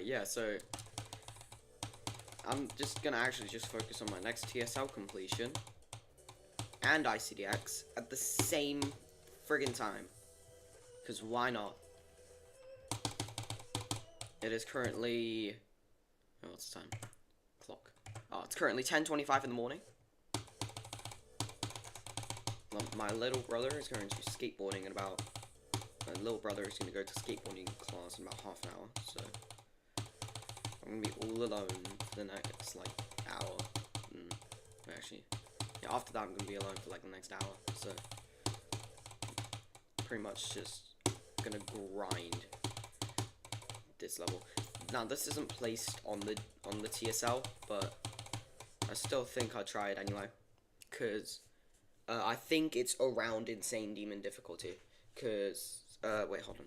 yeah, so I'm just gonna actually just focus on my next TSL completion and ICDX at the same friggin' time. Because why not? It is currently... Oh, what's the time? Clock. Oh, it's currently 10:25 in the morning. My little brother is going to skateboarding in about... My little brother is going to go to skateboarding class in about half an hour, so... I'm going to be all alone for the next, like, hour. Actually, yeah, after that I'm going to be alone for, like, the next hour, so... Pretty much just going to grind this level. Now, this isn't placed on the TSL, but I still think I'll try it anyway, because I think it's around Insane Demon difficulty, because, wait, hold on.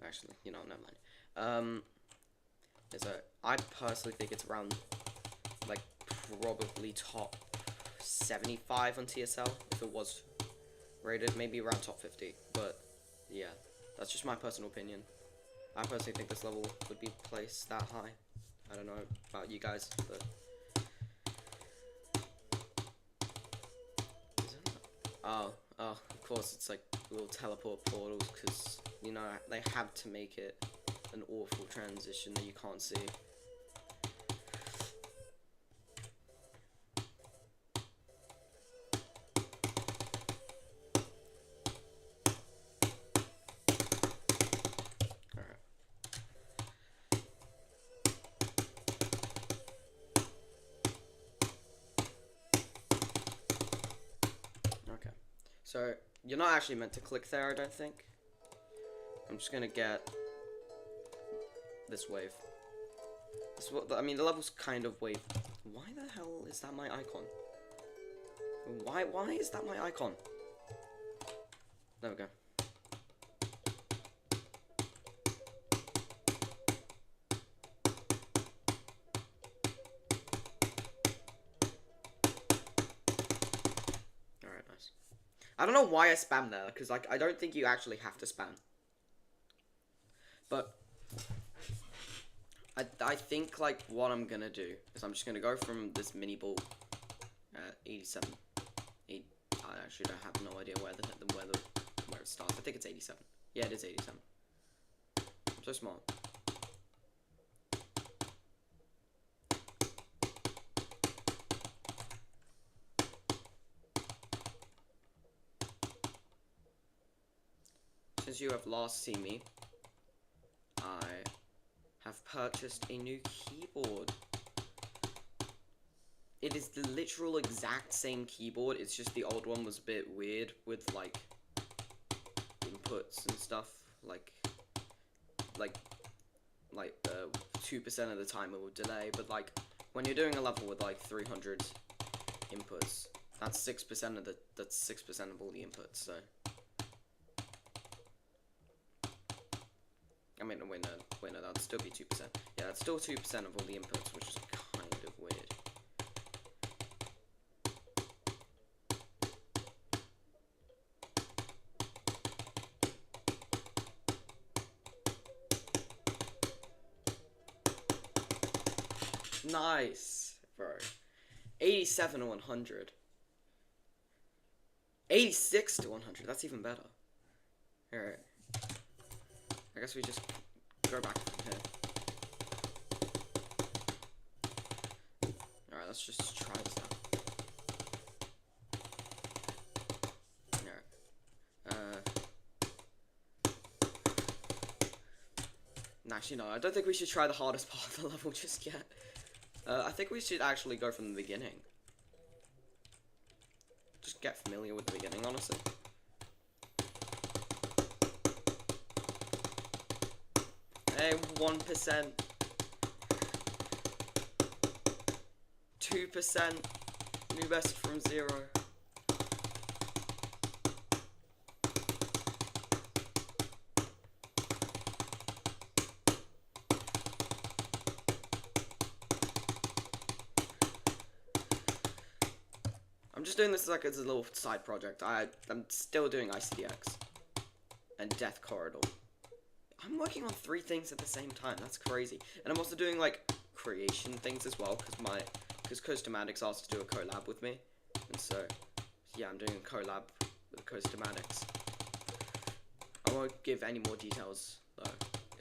Actually, you know, never mind. I personally think it's around, like, probably top 75 on TSL, if it was rated, maybe around top 50, but, yeah, that's just my personal opinion. I personally think this level would be placed that high. I don't know about you guys, but... Oh, of course, it's like little teleport portals, because, you know, they have to make it an awful transition that you can't see. So, you're not actually meant to click there, I don't think. I'm just gonna get this wave. I mean, the level's kind of wave. Why the hell is that my icon? Why is that my icon? There we go. Alright, nice. I don't know why I spam there, because, like, I don't think you actually have to spam. But I think, like, what I'm gonna do is I'm just gonna go from this mini ball at 87. I actually don't have no idea where it starts. I think it's 87. Yeah, it is 87. I'm so smart. Since you have last seen me, I have purchased a new keyboard. It is the literal exact same keyboard, it's just the old one was a bit weird with, like, inputs and stuff, like 2% of the time it will delay, but, like, when you're doing a level with, like, 300 inputs, that's 6% of all the inputs, so... I mean, wait, no, that'd still be 2%. Yeah, that's still 2% of all the inputs, which is kind of weird. Nice, bro. 87 to 100. 86 to 100, that's even better. Alright. I guess we just go back from here. Alright, let's just try this out. Alright. Actually, no, I don't think we should try the hardest part of the level just yet. I think we should actually go from the beginning. Just get familiar with the beginning, honestly. Hey, 1%. 2%. New best from 0. I'm just doing this like as a little side project. I'm still doing ICDX and Death Corridor. I'm working on 3 things at the same time. That's crazy. And I'm also doing like creation things as well because Costomatics asked to do a collab with me, and so yeah, I'm doing a collab with Costomatics. I won't give any more details though.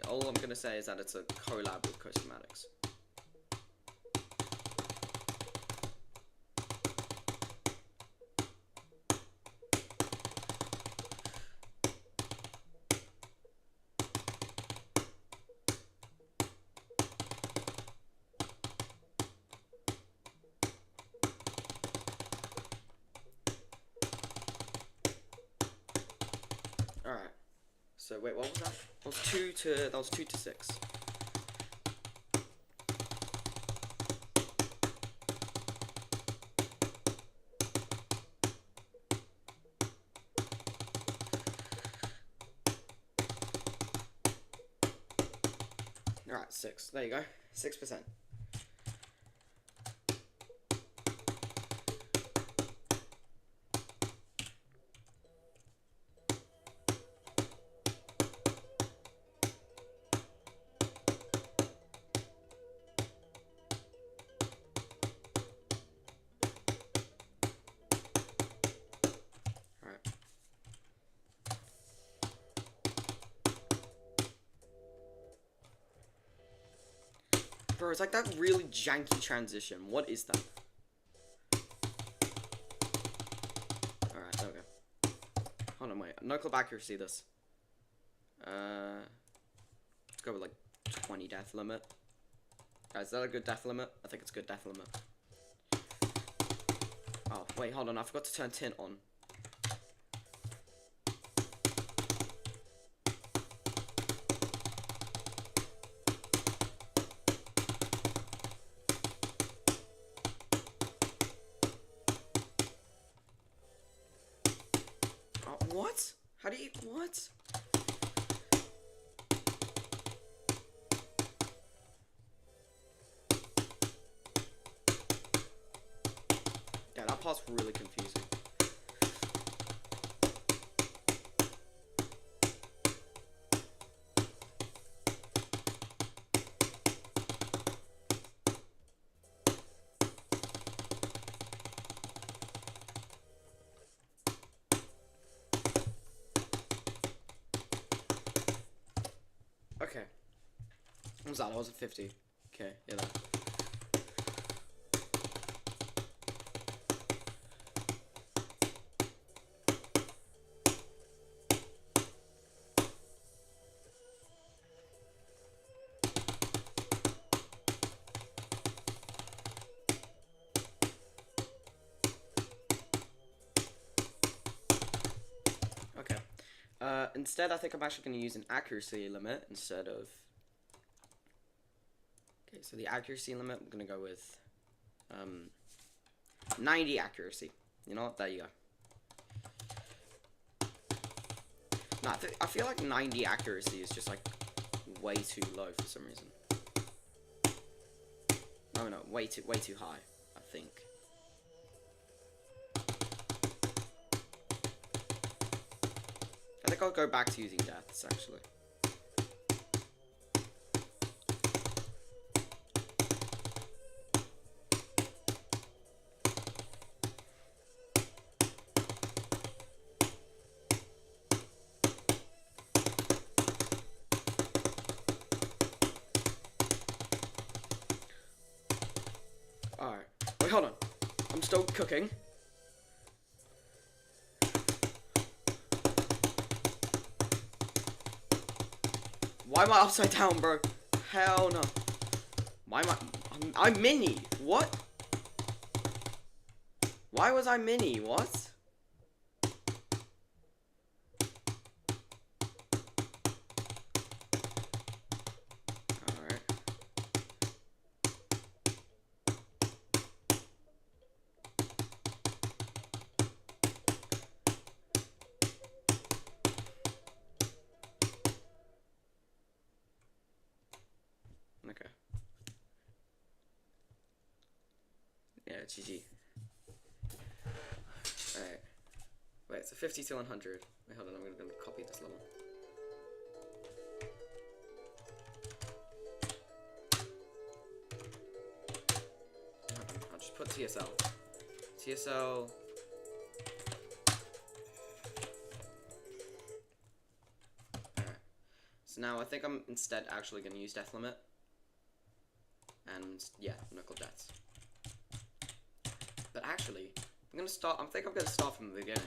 All I'm gonna say is that it's a collab with Costomatics. Alright. So wait, what was that? That was 2 to 6. Alright, 6. There you go. 6%. Bro, it's like that really janky transition. What is that? Alright, there we go. Hold on, wait. No clip accuracy, this. Let's go with like 20 death limit. Guys, is that a good death limit? I think it's a good death limit. Oh, wait, hold on. I forgot to turn tint on. What? How do you... What? Yeah, that part's really confusing. Okay. What was that? I was at 50. Okay, yeah, that. Okay. Instead, I think I'm actually going to use an accuracy limit instead of... Okay, so the accuracy limit, I'm going to go with 90 accuracy. You know what? There you go. Nah, I feel like 90 accuracy is just like way too low for some reason. No, way too high, I think. I think I'll go back to using deaths, actually. Alright. Wait, hold on. I'm still cooking. Why am I upside down, bro? Hell no. Why am I'm mini. What? Why was I mini? What? Alright. Okay. Yeah, GG. Alright. Wait, so 50 to 100. Wait, hold on, I'm gonna copy this level. TSL. TSL. Alright. So now I think I'm instead actually going to use Death Limit. And yeah, Knuckle Deaths. But actually, I think I'm going to start from the beginning.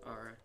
Alright.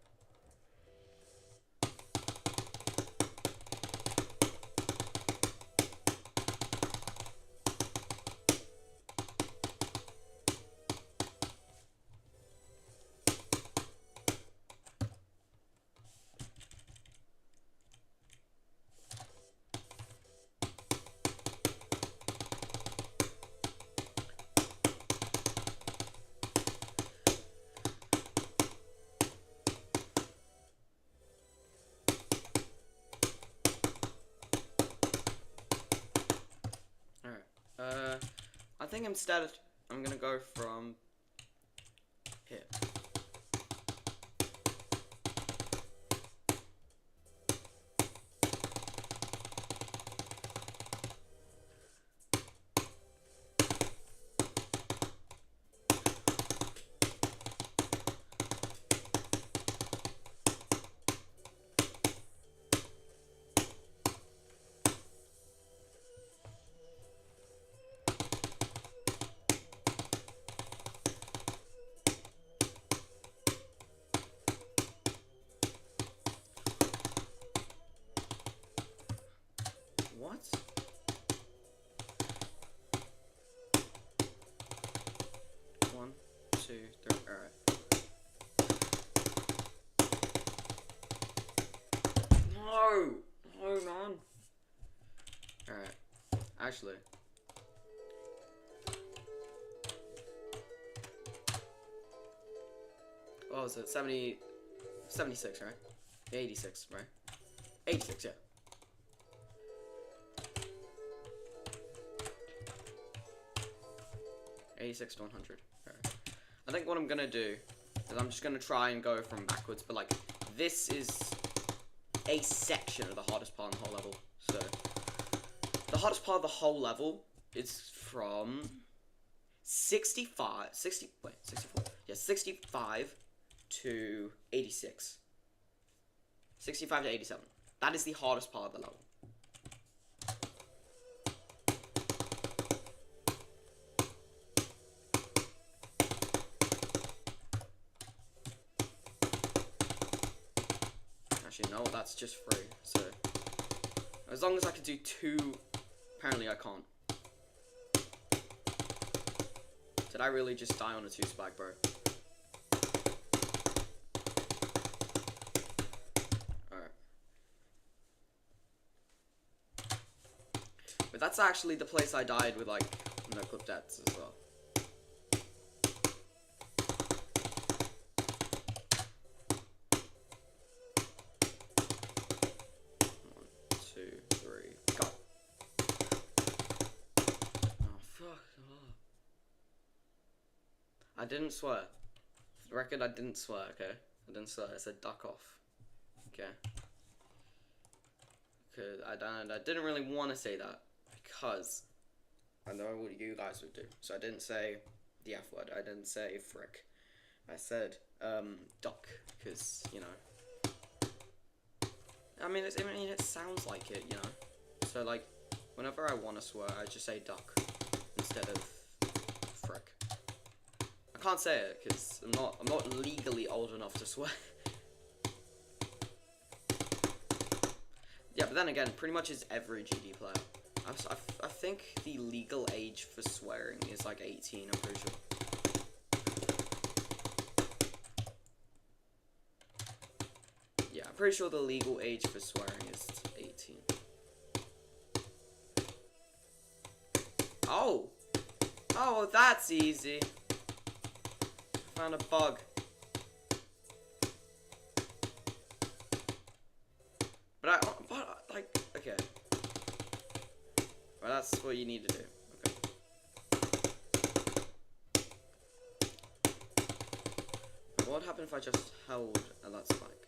I think instead I'm gonna go from here. What? One, two, three, alright. No! No, man. Alright. Actually. What was it? 76, right? 86, right? 86, yeah. 86 to 100. Alright. I think what I'm gonna do is I'm just gonna try and go from backwards, but like, this is a section of the hardest part in the whole level. So, the hardest part of the whole level is from 65 to 86. 65 to 87. That is the hardest part of the level. Actually, no, that's just free. So, as long as I can do 2, apparently I can't. Did I really just die on a 2 spike, bro? Alright. But that's actually the place I died with, like, Knuckle Deaths as well. I didn't swear. For the record, I didn't swear, okay? I didn't swear, I said duck off. Okay? Because I didn't really want to say that, because I know what you guys would do. So I didn't say the F word, I didn't say frick. I said, duck, because, you know. I mean, it sounds like it, you know? So, like, whenever I want to swear, I just say duck, instead of frick. I can't say it because I'm not legally old enough to swear. Yeah, but then again, pretty much is every GD player. I think the legal age for swearing is like 18, I'm pretty sure. Yeah, I'm pretty sure the legal age for swearing is 18. Oh! Oh, that's easy. Found a bug. But like, okay. Well, that's what you need to do. Okay. What would happen if I just held that spike?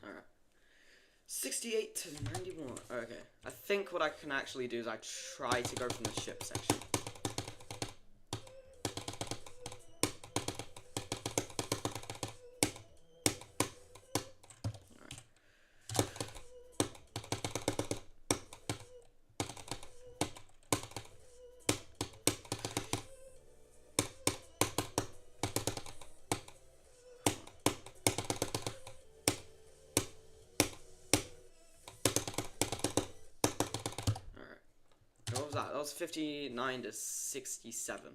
Alright. 68 to 91. Okay. I think what I can actually do is I try to go from the ship section. What was that? That was 59 to 67.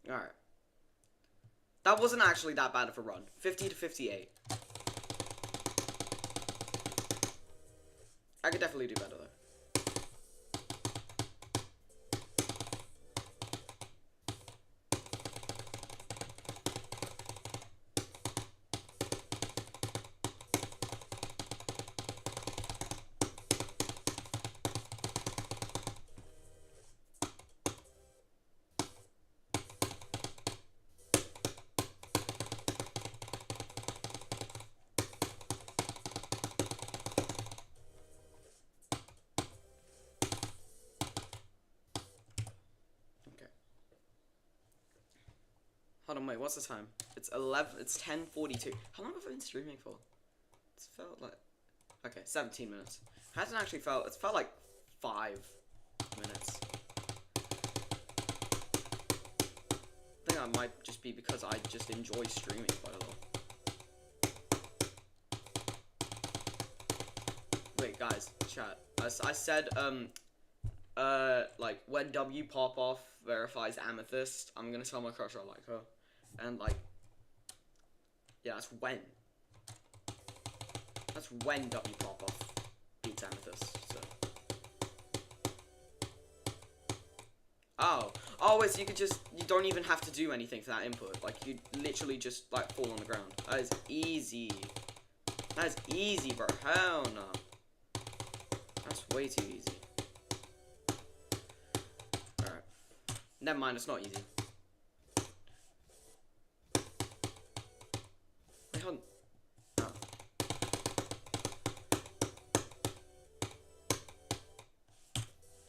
Alright. That wasn't actually that bad of a run. 50 to 58. I could definitely do better though. Hold on, wait, what's the time? It's 10:42. How long have I been streaming for? It's felt like, okay, 17 minutes. It hasn't actually felt, it's felt like 5 minutes. I think that might just be because I just enjoy streaming quite a lot. Wait, guys, chat. I said, like, when W Pop Off verifies Amethyst, I'm gonna tell my crush I like her. And, like, yeah, that's when. That's when W Pop Off beats Amethyst, so. Oh, wait, so you could just, you don't even have to do anything for that input. Like, you literally just, like, fall on the ground. That is easy. That is easy, bro. Hell no. That's way too easy. Alright. Never mind, it's not easy. Wait, hold on. Oh.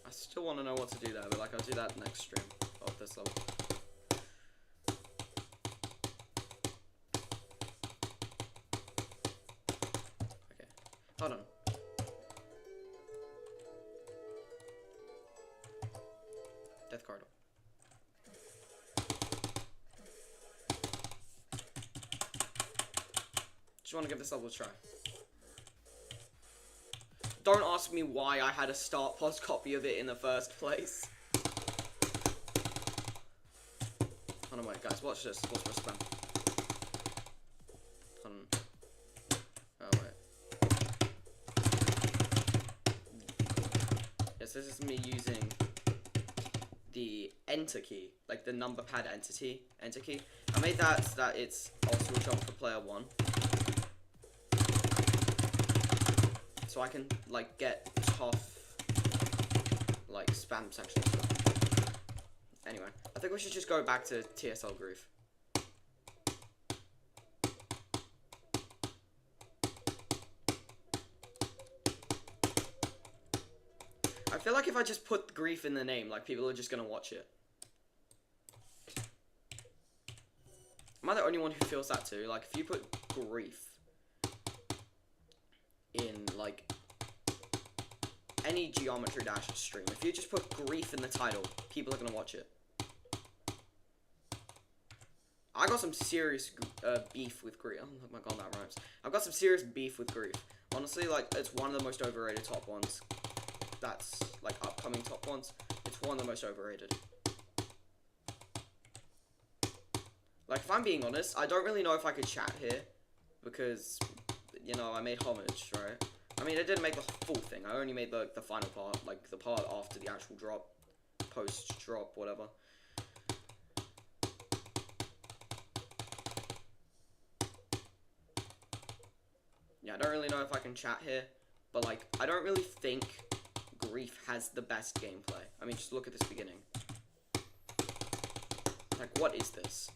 I still want to know what to do there, but like I'll do that next stream of this level. Okay. Hold on. Death corridor. Just want to give this level a try. Don't ask me why I had a start pause copy of it in the first place. Hold on, wait, guys, watch this. Watch my spam. Hold on. Oh, wait. Yes, this is me using the enter key, like the number pad enter key. I made that so that it's also a jump for player 1. So I can, like, get tough, like, spam sections. Anyway, I think we should just go back to TSL Groove. I feel like if I just put grief in the name, like, people are just gonna watch it. I the only one who feels that too? Like, if you put grief in, like, any Geometry Dash stream, if you just put grief in the title, people are gonna watch it. I got some serious beef with grief. Oh my god, that rhymes. I've got some serious beef with grief. Honestly, like, it's one of the most overrated top ones. That's, like, upcoming top ones. It's one of the most overrated. Like, if I'm being honest, I don't really know if I could chat here. Because, you know, I made homage, right? I mean, I didn't make the full thing. I only made the final part. Like, the part after the actual drop. Post-drop, whatever. Yeah, I don't really know if I can chat here. But, like, I don't really think Grief has the best gameplay. I mean, just look at this beginning. Like, what is this?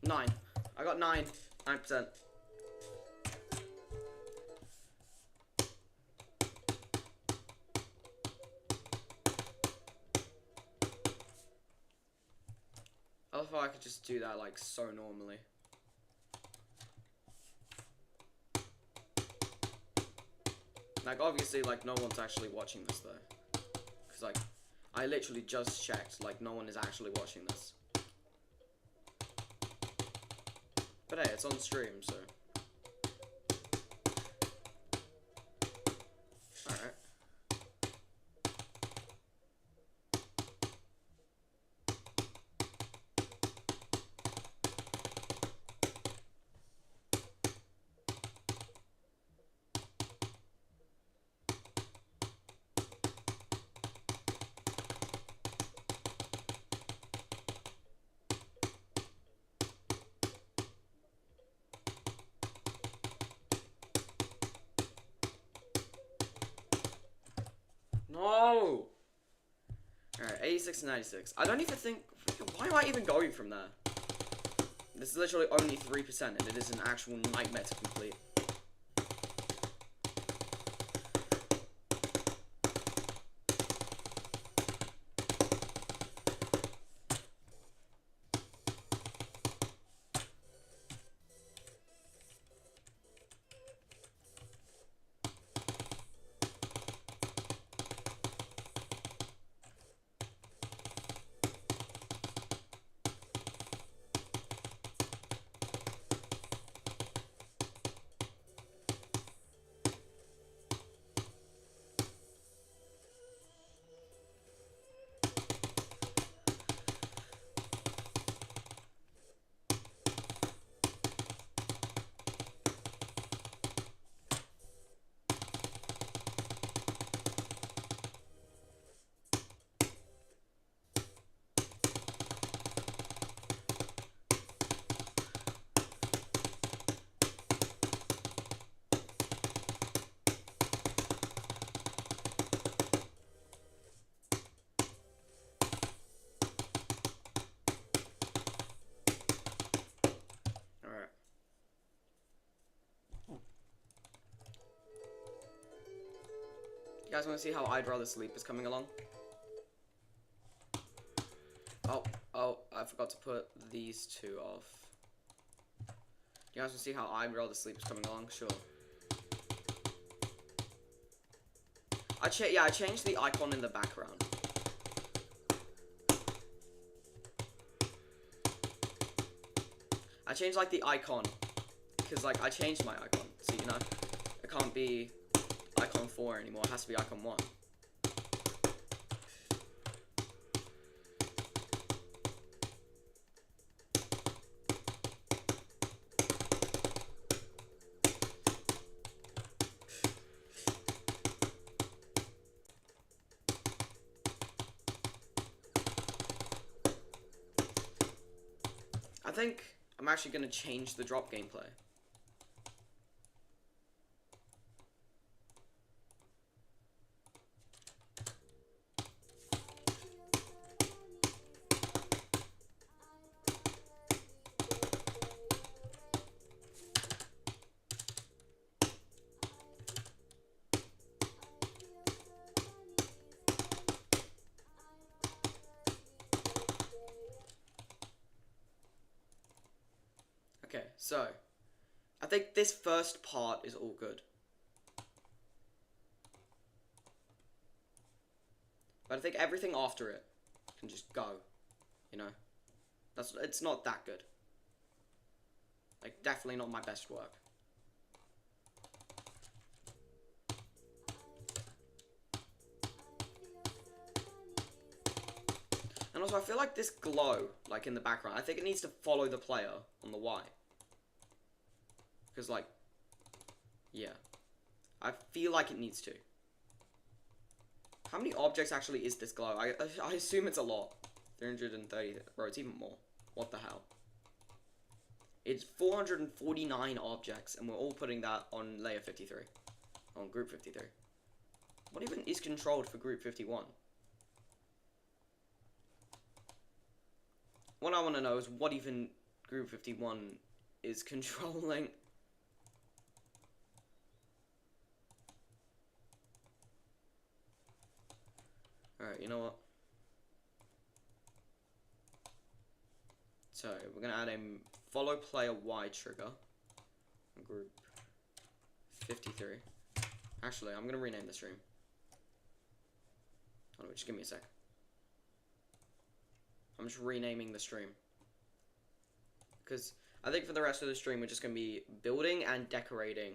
Nine. I got 9. 9%. I love how I could just do that, like, so normally. Like, obviously, like, no one's actually watching this, though. Because, like, I literally just checked, like, no one is actually watching this. But hey, it's on stream, so. Alright. No! Alright, 86 and 96. I don't even think... Why am I even going from there? This is literally only 3%, and it is an actual nightmare to complete. You guys want to see how I'd Rather Sleep is coming along? Oh, I forgot to put these two off. You guys want to see how I'd Rather Sleep is coming along? Sure. I changed the icon in the background. I changed, like, the icon. Because, like, I changed my icon. So, you know, it can't be icon 4 anymore. It has to be icon 1. I'm actually going to change the drop gameplay. Okay, so I think this first part is all good. But I think everything after it can just go, you know? It's not that good. Like, definitely not my best work. And also, I feel like this glow, like in the background, I think it needs to follow the player on the Y. Because, like, yeah. I feel like it needs to. How many objects actually is this glow? I assume it's a lot. 330. Bro, it's even more. What the hell? It's 449 objects, and we're all putting that on layer 53. On group 53. What even is controlled for group 51? What I want to know is what even group 51 is controlling. Alright, you know what? So, we're going to add a follow player Y trigger. Group 53. Actually, I'm going to rename the stream. Hold on, just give me a sec. I'm just renaming the stream. Because I think for the rest of the stream, we're just going to be building and decorating.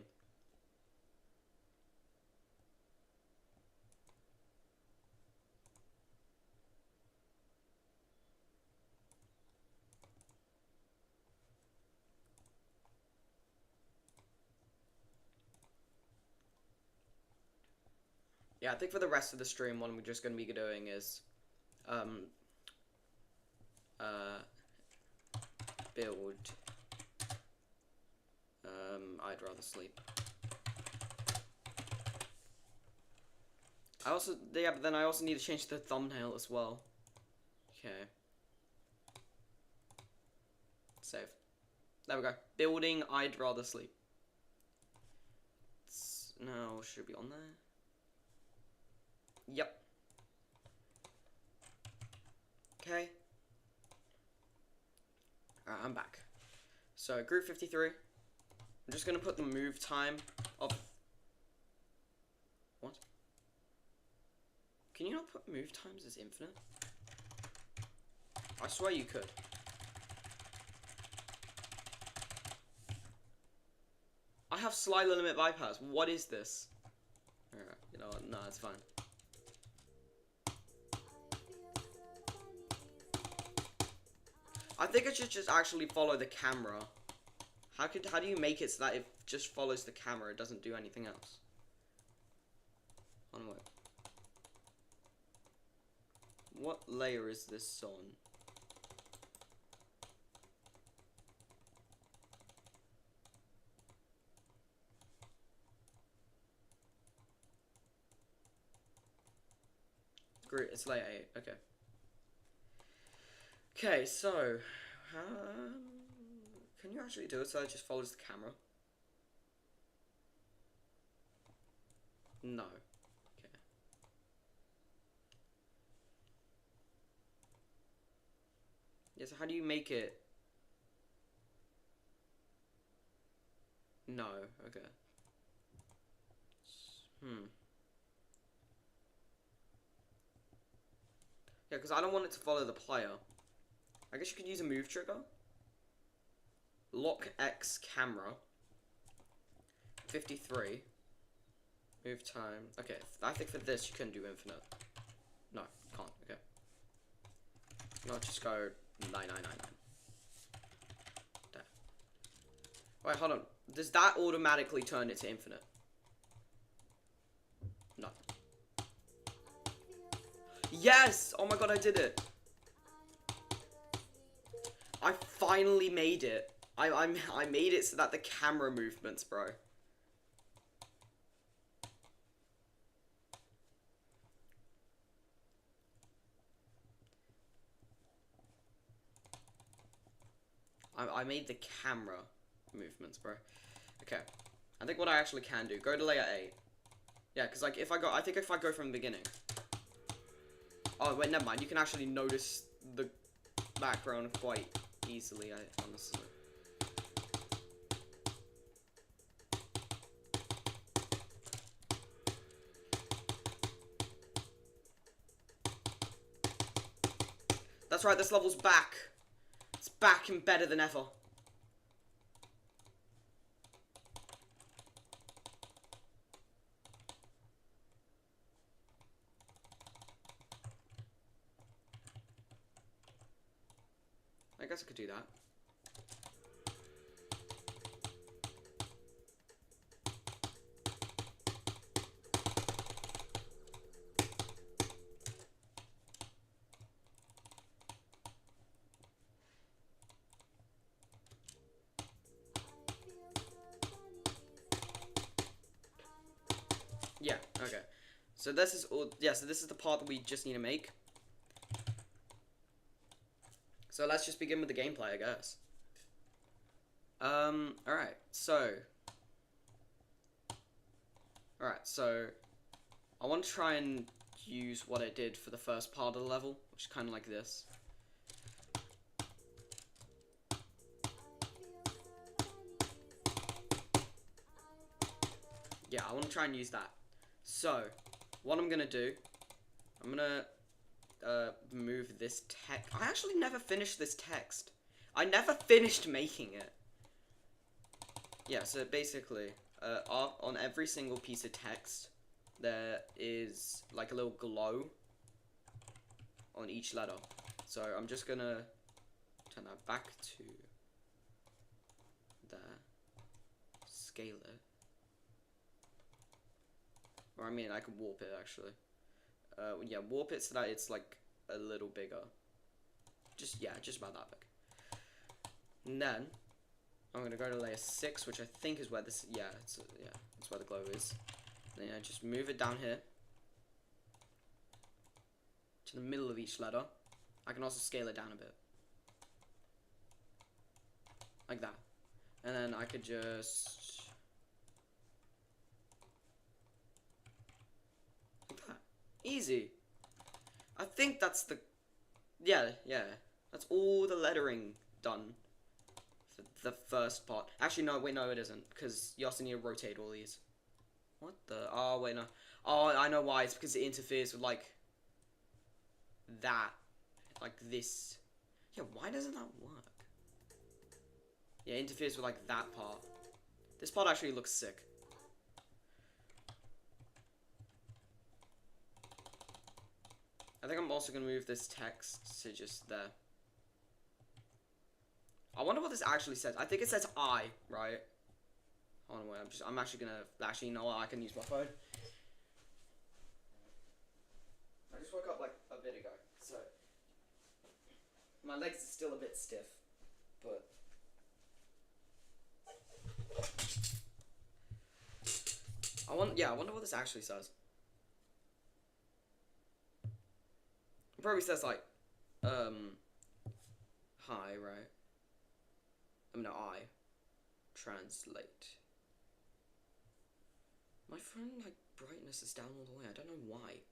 Yeah, I think for the rest of the stream, what we're just going to be doing is build I'd rather sleep. But then I also need to change the thumbnail as well. Okay. Save. There we go. Building I'd rather sleep. No, should it be on there? Yep. Okay. Alright, I'm back. So, group 53. I'm just gonna put the move time of... What? Can you not put move times as infinite? I swear you could. I have slider limit bypass. What is this? Alright, you know what? No, it's fine. I think it should just actually follow the camera. How do you make it so that it just follows the camera, it doesn't do anything else? On what layer is this on? Great, it's layer 8, okay. Okay, so, can you actually do it so it just follows the camera? No. Okay. Yeah, so how do you make it? No, okay. Yeah, because I don't want it to follow the player. I guess you could use a move trigger. Lock X camera. 53. Move time. Okay, I think for this you can do infinite. No, can't. Okay. No, just go 9999. There. Wait, hold on. Does that automatically turn it to infinite? No. Yes! Oh my god, I did it. I finally made it. I made it so that the camera movements, bro. I made the camera movements, bro. Okay. I think what I actually can do, go to layer 8. Yeah, because like I think if I go from the beginning. Oh wait, never mind. You can actually notice the background quite easily, honestly. That's right, this level's back. It's back and better than ever. I guess I could do that. Yeah, okay. So this is all, yeah, so this is the part that we just need to make. So let's just begin with the gameplay, I guess. Alright, so... Alright, so... I want to try and use what I did for the first part of the level, which is kind of like this. Yeah, I want to try and use that. So, what I'm gonna do, I'm gonna move this text. I actually never finished this text. I never finished making it. Yeah, so basically, on every single piece of text, there is like a little glow on each letter. So I'm just gonna turn that back to there, scale it. Or I mean, I can warp it actually. Yeah, warp it so that it's like a little bigger. Just about that big. And then I'm gonna go to layer 6, which I think is where this. Yeah, that's where the glow is. Then I just move it down here to the middle of each letter. I can also scale it down a bit, like that. And then I could just like that. Easy. I think that's the. Yeah. That's all the lettering done for the first part. Actually, no, wait, no, it isn't, because you also need to rotate all these. What the? Oh, wait, no. Oh, I know why. It's because it interferes with, like, that. Like, this. Yeah, why doesn't that work? Yeah, it interferes with, like, that part. This part actually looks sick. I think I'm also going to move this text to just there. I wonder what this actually says. I think it says I, right? Hold on, wait, I'm actually gonna, actually, you know what, I can use my phone. I just woke up like a bit ago, so my legs are still a bit stiff, but I wonder what this actually says. It probably says like, hi, right? No, I translate. My phone, like, brightness is down all the way. I don't know why.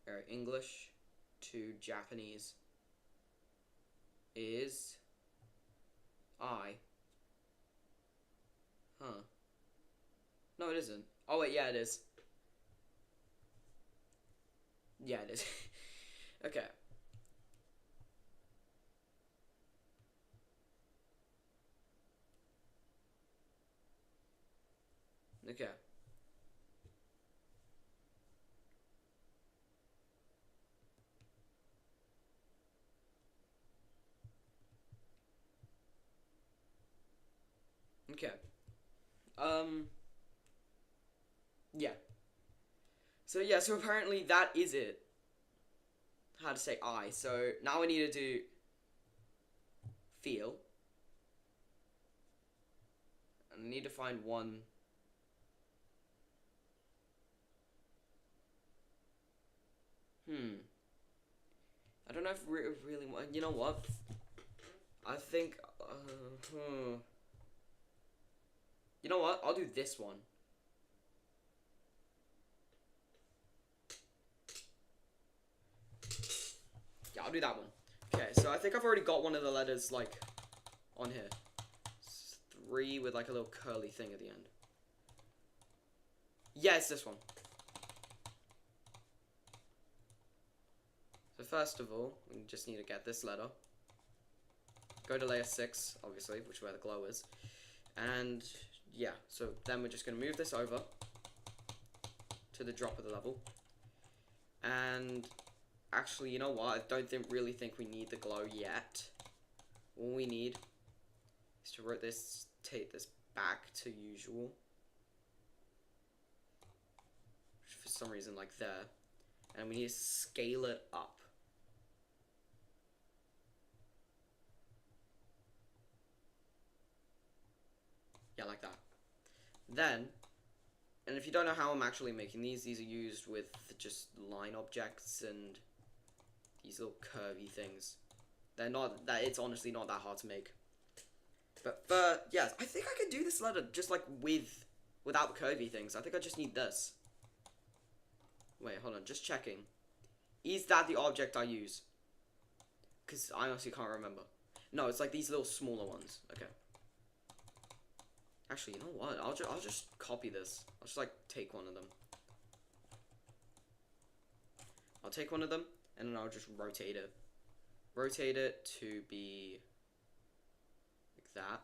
Alright, English to Japanese is I. Huh. No, it isn't. Oh, wait, yeah, it is. Yeah, it is. Okay. Okay. Okay. Yeah. So yeah, so apparently that is it. How to say I. So now I need to do feel. And I need to find one. I don't know if really. You know what? I think. You know what? I'll do this one. Yeah, I'll do that one. Okay, so I think I've already got one of the letters, like, on here. It's 3 with, like, a little curly thing at the end. Yeah, it's this one. So first of all, we just need to get this letter. Go to layer 6, obviously, which is where the glow is. And, yeah, so then we're just going to move this over to the drop of the level. And actually, you know what? I don't really think we need the glow yet. All we need is to rotate this back to usual. For some reason, like there. And we need to scale it up. Yeah, like that. Then, and if you don't know how I'm actually making these are used with just line objects and these little curvy things. They're not, it's honestly not that hard to make. But yes, I think I can do this letter just like without the curvy things. I think I just need this. Wait, hold on, just checking. Is that the object I use? Because I honestly can't remember. No, it's like these little smaller ones. Okay. Actually, you know what? I'll just copy this. I'll just like take one of them. I'll take one of them and then I'll just rotate it. Rotate it to be like that.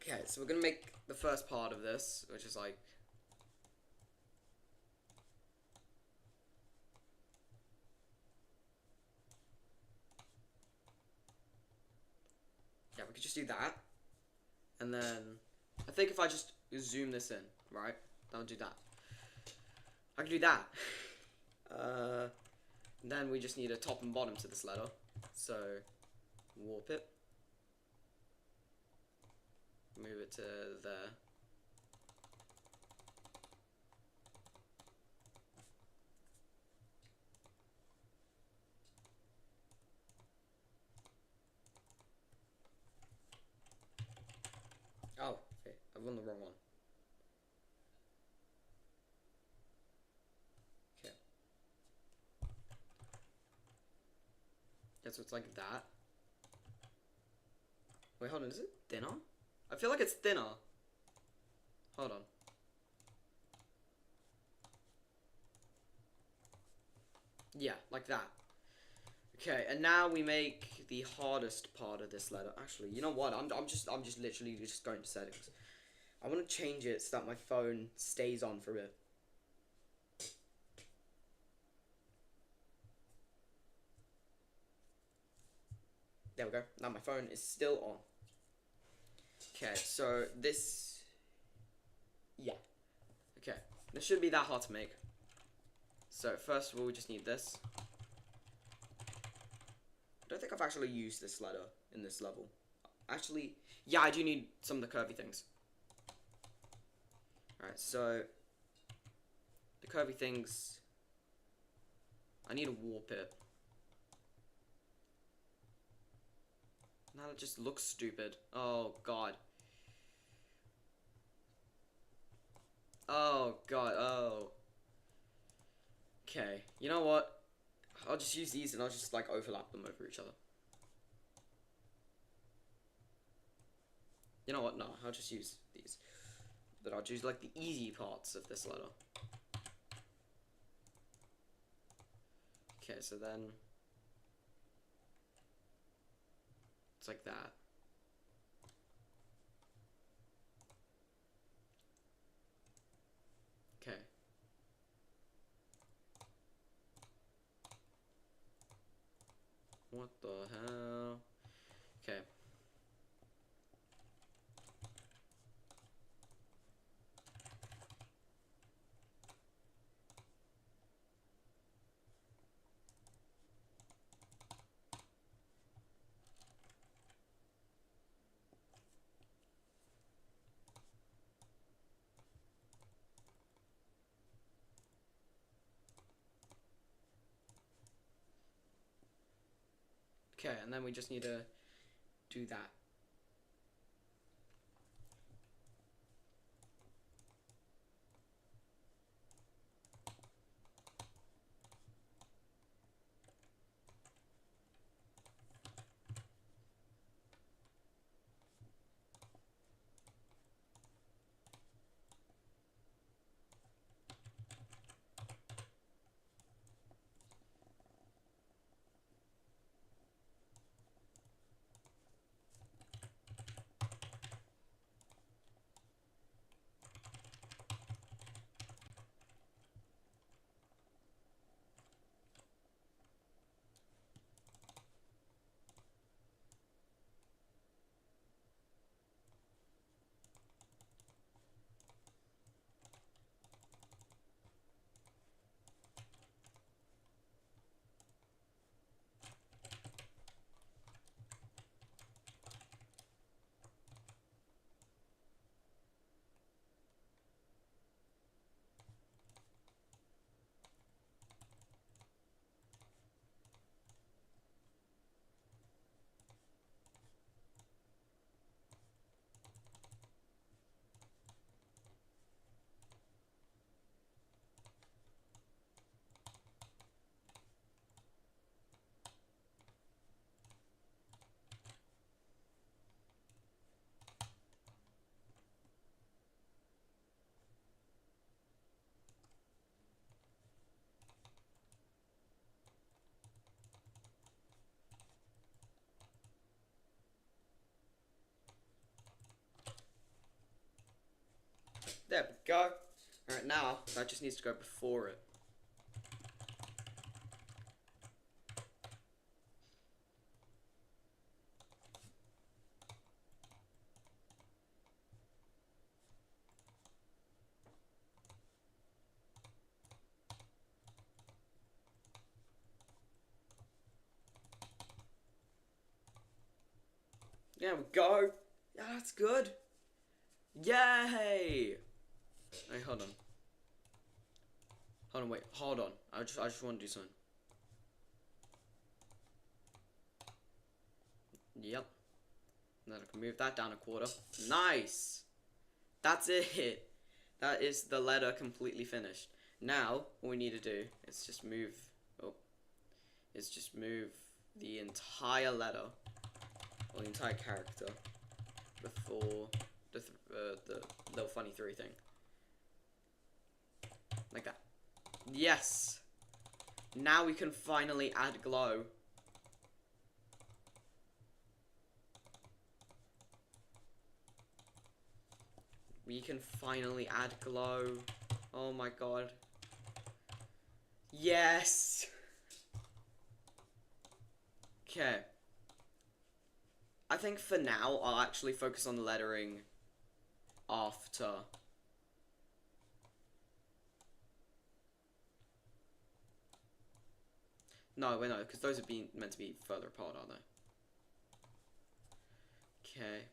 Okay, so we're gonna make the first part of this, which is like yeah, we could just do that. And then I think if I just zoom this in, right? I'll do that. I can do that. Then we just need a top and bottom to this letter. So warp it. Move it to there. Oh, okay. I've run the wrong one. Okay. Yeah, so it's like that. Wait, hold on. Is it thinner? I feel like it's thinner. Hold on. Yeah, like that. Okay, and now we make the hardest part of this letter. Actually, you know what? I'm just literally just going to settings. I want to change it so that my phone stays on for a bit. There we go. Now my phone is still on. Okay, so this... Yeah. Okay, this shouldn't be that hard to make. So first of all, we just need this. I don't think I've actually used this letter in this level. Actually, yeah, I do need some of the curvy things. Alright, so the curvy things, I need to warp it. Now it just looks stupid. Oh god. Oh god, oh. Okay, you know what? I'll just use these and I'll just like overlap them over each other. You know what? No, I'll just use these. But I'll choose like the easy parts of this letter. Okay, so then it's like that. Okay. What the hell? Okay. Okay, and then we just need to do that. There we go. Alright, now that just needs to go before it. There we go. Yeah, that's good. Yay! Hey, hold on. Hold on, wait, hold on. I just want to do something. Yep. Then I can move that down a quarter. Nice! That's it! That is the letter completely finished. Now, what we need to do is just move... Oh. Is just move the entire letter, or the entire character, before the little funny 3 thing. Like that. Yes! Now we can finally add glow. We can finally add glow. Oh my god. Yes! Okay. I think for now, I'll actually focus on the lettering after. No, wait, no, because those are meant to be further apart, aren't they? Okay.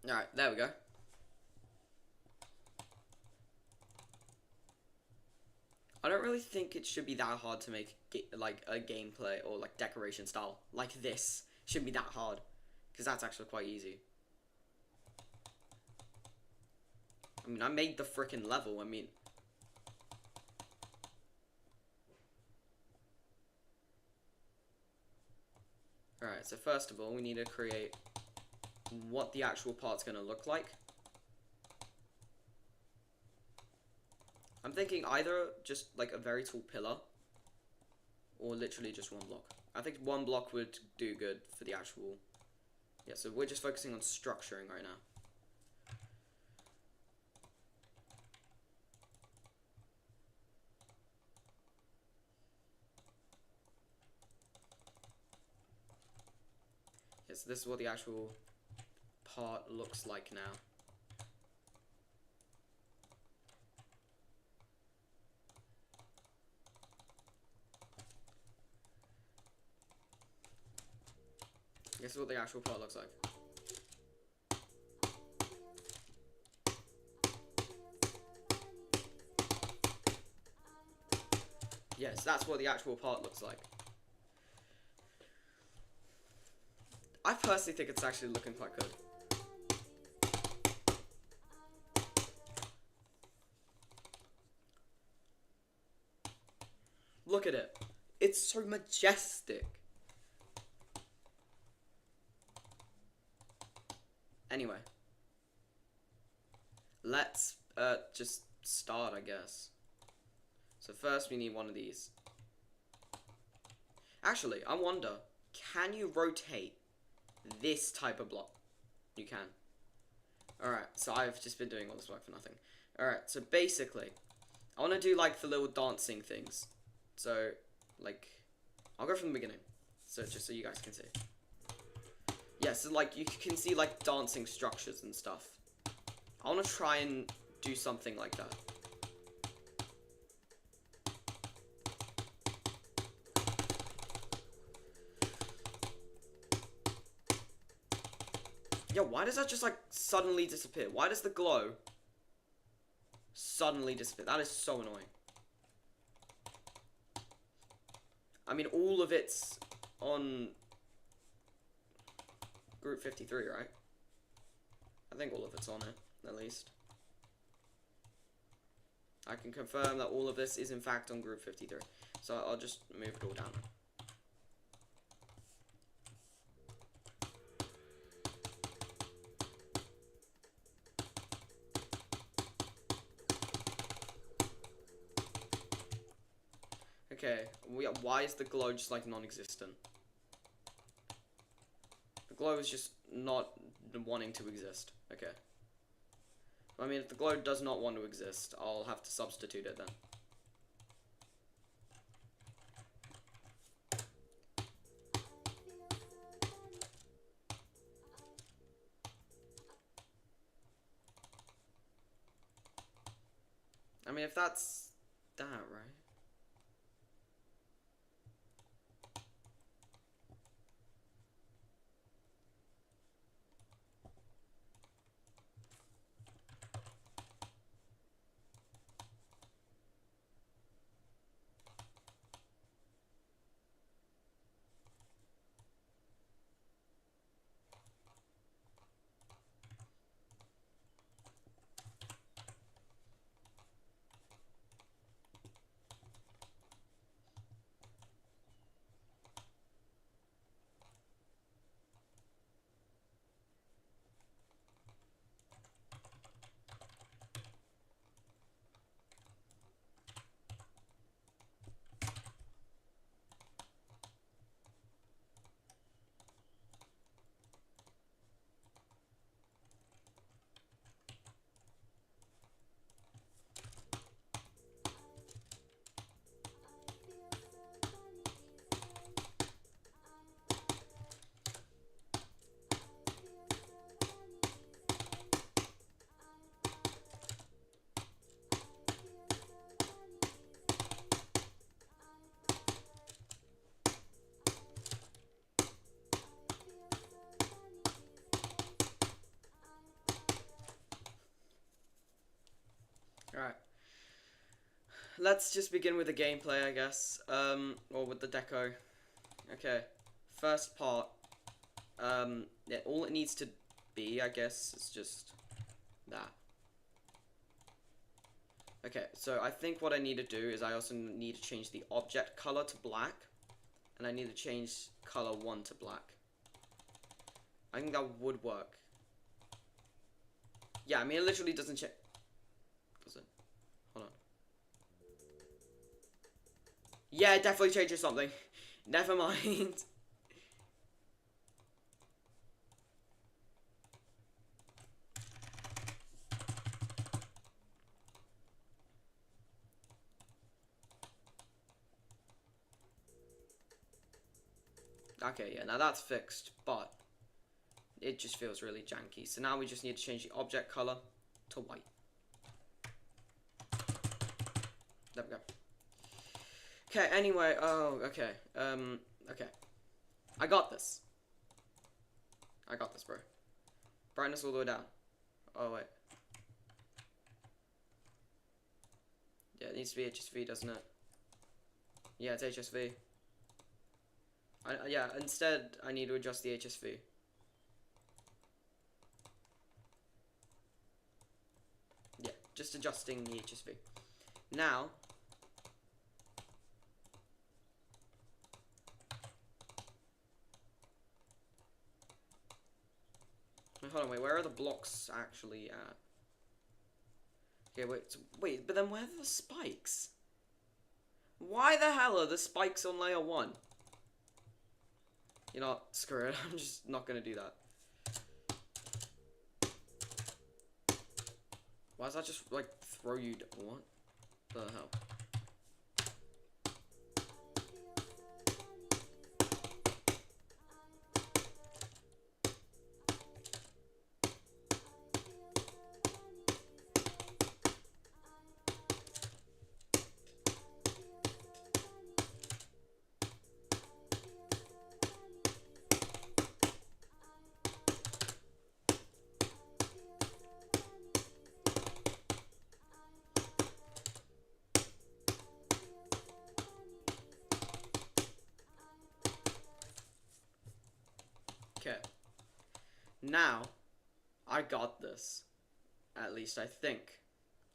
Alright, there we go. I don't really think it should be that hard to make like a gameplay or like decoration style like this. Shouldn't be that hard, because that's actually quite easy. I mean, I made the frickin' level. I mean, alright, so first of all, we need to create what the actual part's gonna look like. I'm thinking either just like a very tall pillar, or literally just 1 block. I think 1 block would do good for the actual... Yeah, so we're just focusing on structuring right now. Yeah, so this is what the actual part looks like now. This is what the actual part looks like. Yes, that's what the actual part looks like. I personally think it's actually looking quite good. Look at it. It's so majestic. Anyway. Let's just start, I guess. So first we need one of these. Actually, I wonder, can you rotate this type of block? You can. Alright, so I've just been doing all this work for nothing. Alright, so basically, I want to do like the little dancing things. So, like, I'll go from the beginning. So, just so you guys can see. Yeah, so like, you can see like dancing structures and stuff. I want to try and do something like that. Yeah, why does that just like suddenly disappear? Why does the glow suddenly disappear? That is so annoying. I mean, all of it's on Group 53, right? I think all of it's on it, at least. I can confirm that all of this is in fact on Group 53. So I'll just move it all down. Okay, why is the glow just like non-existent? The glow is just not wanting to exist. Okay. I mean, if the glow does not want to exist, I'll have to substitute it then. I mean, if that's that, right? Alright. Let's just begin with the gameplay, I guess. Or with the deco. Okay. First part. Yeah, all it needs to be, I guess, is just that. Okay, so I think what I need to do is I also need to change the object color to black. And I need to change color 1 to black. I think that would work. Yeah, I mean, it literally doesn't change. Does it? Hold on. Yeah, it definitely changes something. Never mind. Okay, yeah, now that's fixed, but it just feels really janky. So now we just need to change the object color to white. There we go. Okay, anyway, oh, okay. Okay. I got this. I got this, bro. Brightness all the way down. Oh, wait. Yeah, it needs to be HSV, doesn't it? Yeah, it's HSV. Yeah, instead I need to adjust the HSV. Yeah, just adjusting the HSV. Now, hold on, wait, where are the blocks actually at? Okay, wait, but then where are the spikes? Why the hell are the spikes on layer 1? You know what, screw it, I'm just not gonna do that. Why does that just, like, throw you what the hell? Okay. Now, I got this. At least I think.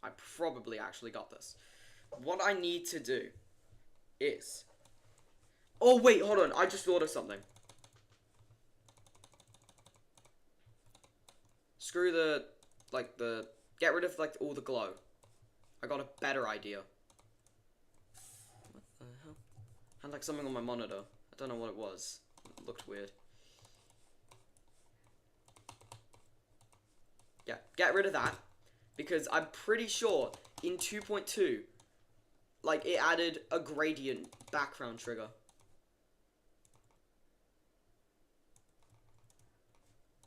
I probably actually got this. What I need to do is... Oh, wait, hold on. I just thought of something. Screw the... Like, the... Get rid of, like, all the glow. I got a better idea. What the hell? I had, like, something on my monitor. I don't know what it was. It looked weird. Yeah, get rid of that. Because I'm pretty sure in 2.2, like, it added a gradient background trigger.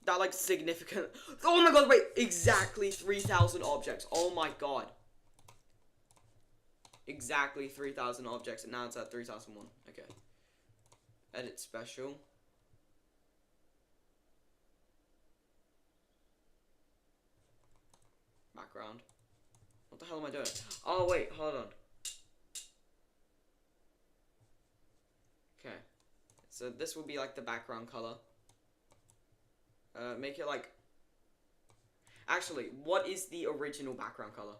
That, like, significant... Oh my god, wait! Exactly 3,000 objects. Oh my god. Exactly 3,000 objects, and now it's at 3,001. Okay. Edit special. Background. What the hell am I doing? Oh, wait, hold on. Okay. So this will be, like, the background color. Make it, like... Actually, what is the original background color?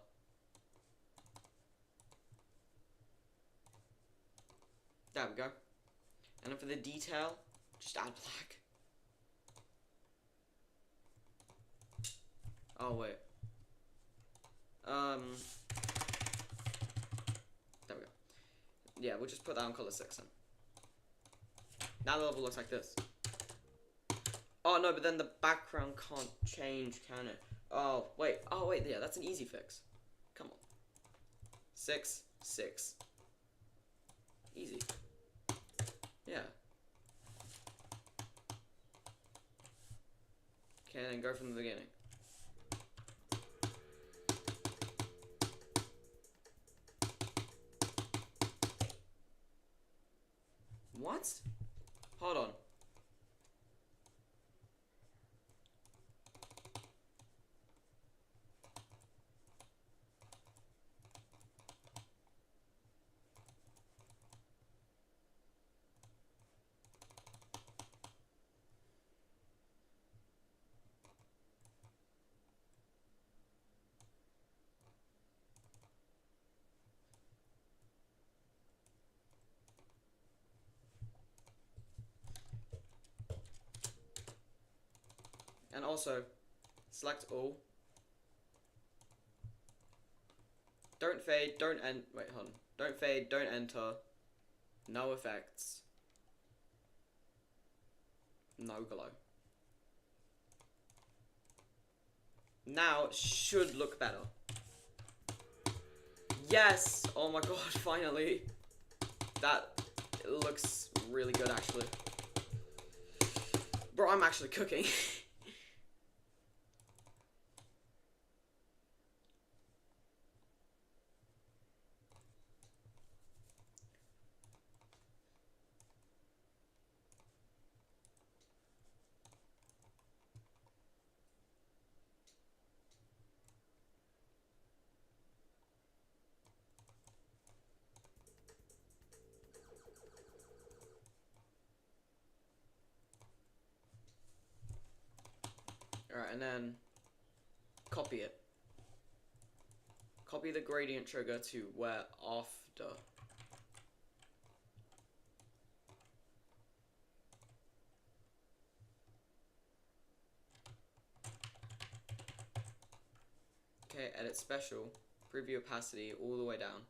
There we go. And then for the detail, just add black. Oh, wait. There we go. Yeah, we'll just put that on color 6 then. Now the level looks like this. Oh, no, but then the background can't change, can it? Oh, wait. Oh, wait, yeah, that's an easy fix. Come on. 6, 6. Easy. Yeah. Okay, then go from the beginning. What? Hold on. And also, select all. Don't fade, don't end. Wait, hold on. Don't fade, don't enter. No effects. No glow. Now it should look better. Yes! Oh my god, finally. That looks really good, actually. Bro, I'm actually cooking. Alright, and then copy it. Copy the gradient trigger to where after. Okay, edit special, preview opacity all the way down.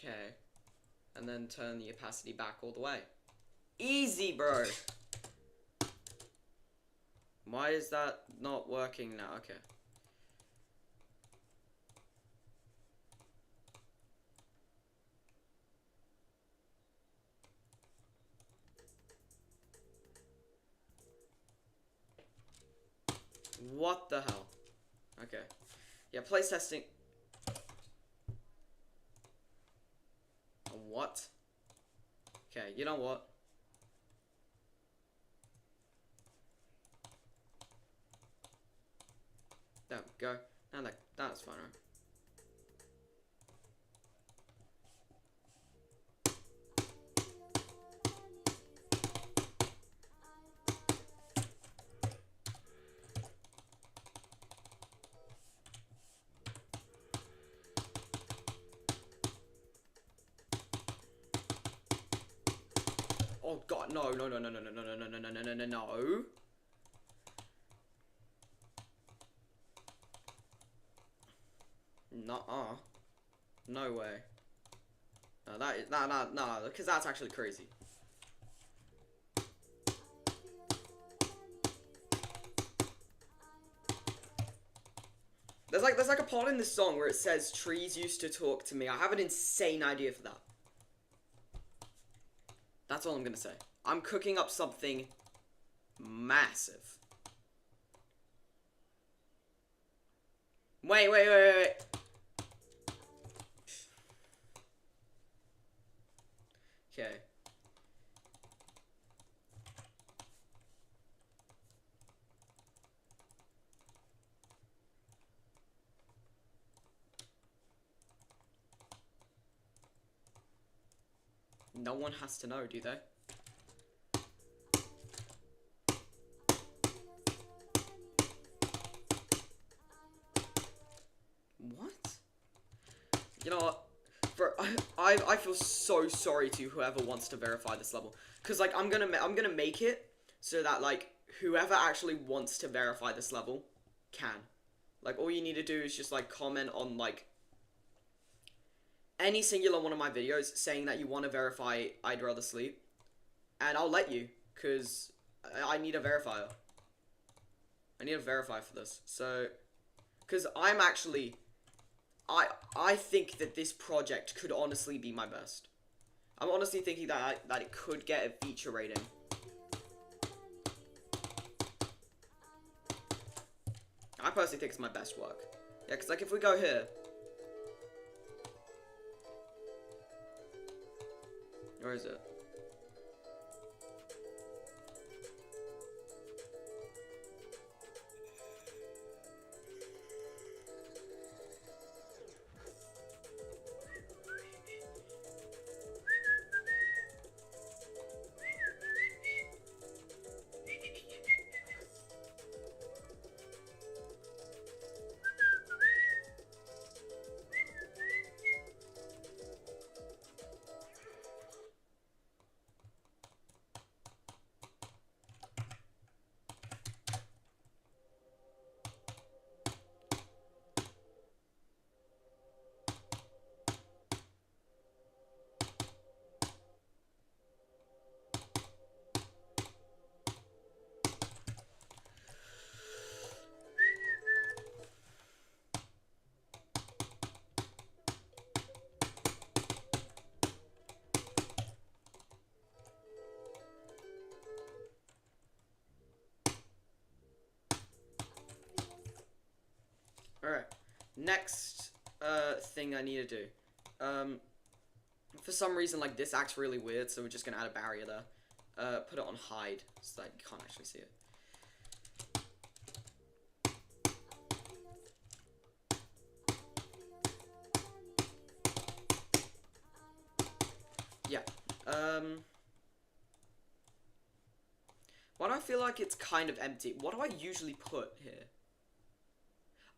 Okay, and then turn the opacity back all the way. Easy, bro! Why is that not working now? Okay. What the hell? Okay. Yeah, place testing. What? Okay, you know what? There we go. Now that's fine, right? Oh god, no. Nuh-uh. No way. No, that is no, because that's actually crazy. There's like a part in this song where it says trees used to talk to me. I have an insane idea for that. That's all I'm gonna say. I'm cooking up something massive. Wait. Okay. No one has to know, do they? What? You know what? I feel so sorry to whoever wants to verify this level, cause like I'm gonna make it so that like whoever actually wants to verify this level can. Like all you need to do is just like comment on like any singular one of my videos saying that you want to verify I'd Rather Sleep, and I'll let you, cause I need a verifier. I need a verifier for this. So, cause I'm actually. I think that this project could honestly be my best. I'm honestly thinking that it could get a feature rating. I personally think it's my best work. Yeah, because like if we go here. Where is it? Alright, next thing I need to do. For some reason, like, this acts really weird, so we're just gonna add a barrier there. Put it on hide, so that you can't actually see it. Why do I feel like it's kind of empty? What do I usually put here?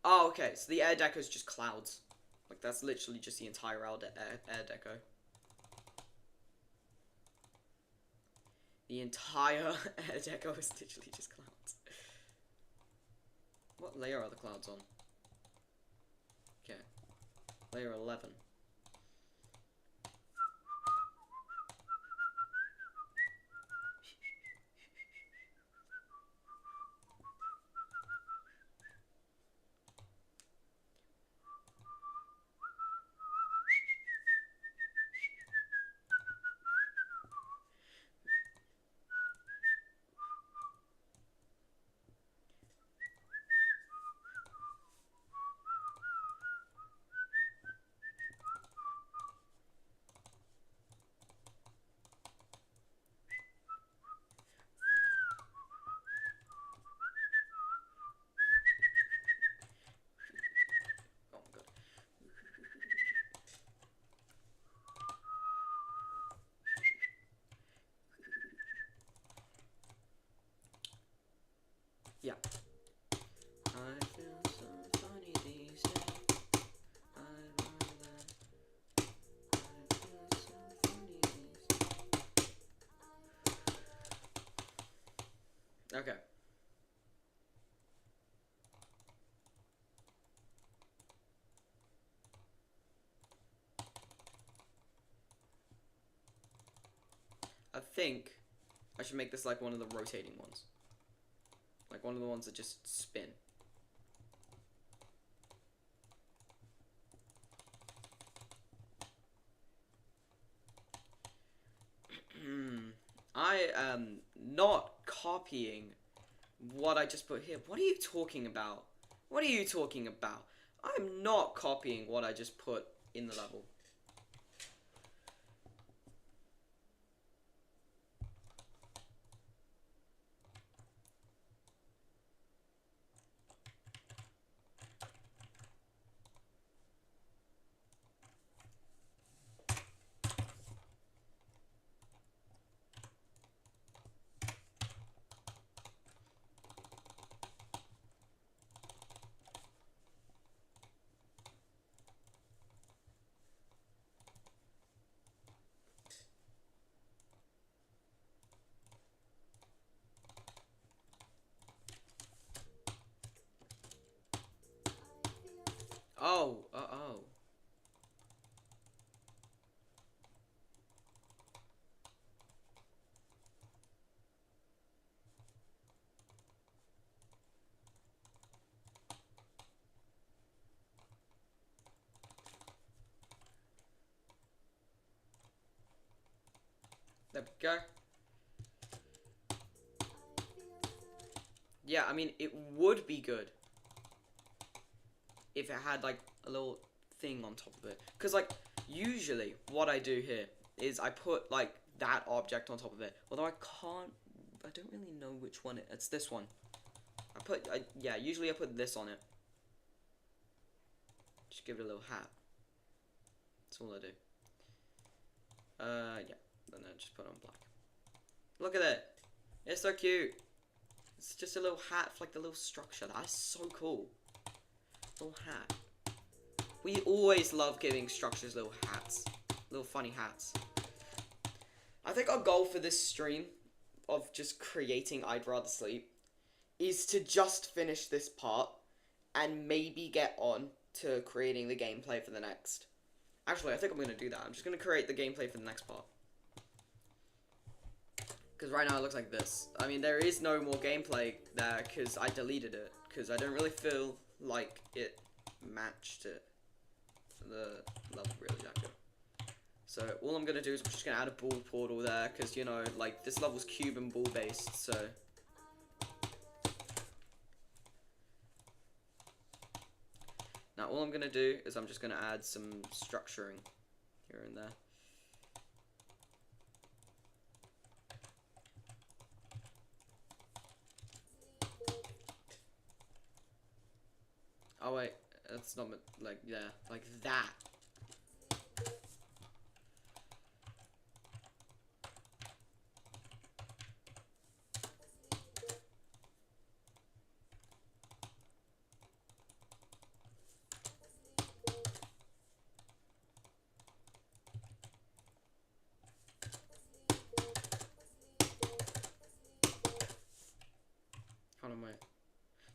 Oh, okay, so the air deco is just clouds. Like, that's literally just the entire air deco. The entire air deco is literally just clouds. What layer are the clouds on? Okay. Layer 11. Oh my god. Yeah. I feel so funny these days. I feel so funny these days. Okay. I think I should make this like one of the rotating ones. Like one of the ones that just spin. I am not copying what I just put here. What are you talking about? What are you talking about? I'm not copying what I just put in the level. Oh, oh. There we go. Yeah, I mean, it would be good if it had, like, a little thing on top of it. Because, like, usually what I do here is I put, like, that object on top of it. Although I don't really know which one it's this one. Yeah, usually I put this on it. Just give it a little hat. That's all I do. Yeah. And then just put it on black. Look at it. It's so cute. It's just a little hat for like the little structure. That's so cool. Little hat. We always love giving structures little hats. Little funny hats. I think our goal for this stream of just creating I'd Rather Sleep is to just finish this part and maybe get on to creating the gameplay for the next. Actually, I think I'm going to do that. I'm just going to create the gameplay for the next part. Because right now it looks like this. I mean, there is no more gameplay there because I deleted it. Because I don't really feel like it matched it. The level really that good. So all I'm going to do is I'm just going to add a ball portal there. Because, you know, like, this level's cube and ball based. So now all I'm going to do is I'm just going to add some structuring here and there. Oh wait, that's not like, yeah, like that.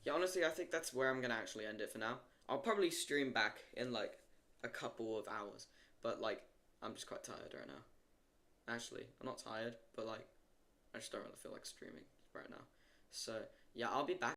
yeah, honestly, I think that's where I'm gonna actually end it for now. I'll probably stream back in like a couple of hours, but like I'm just quite tired right now. Actually, I'm not tired, but like I just don't really feel like streaming right now. So yeah, I'll be back.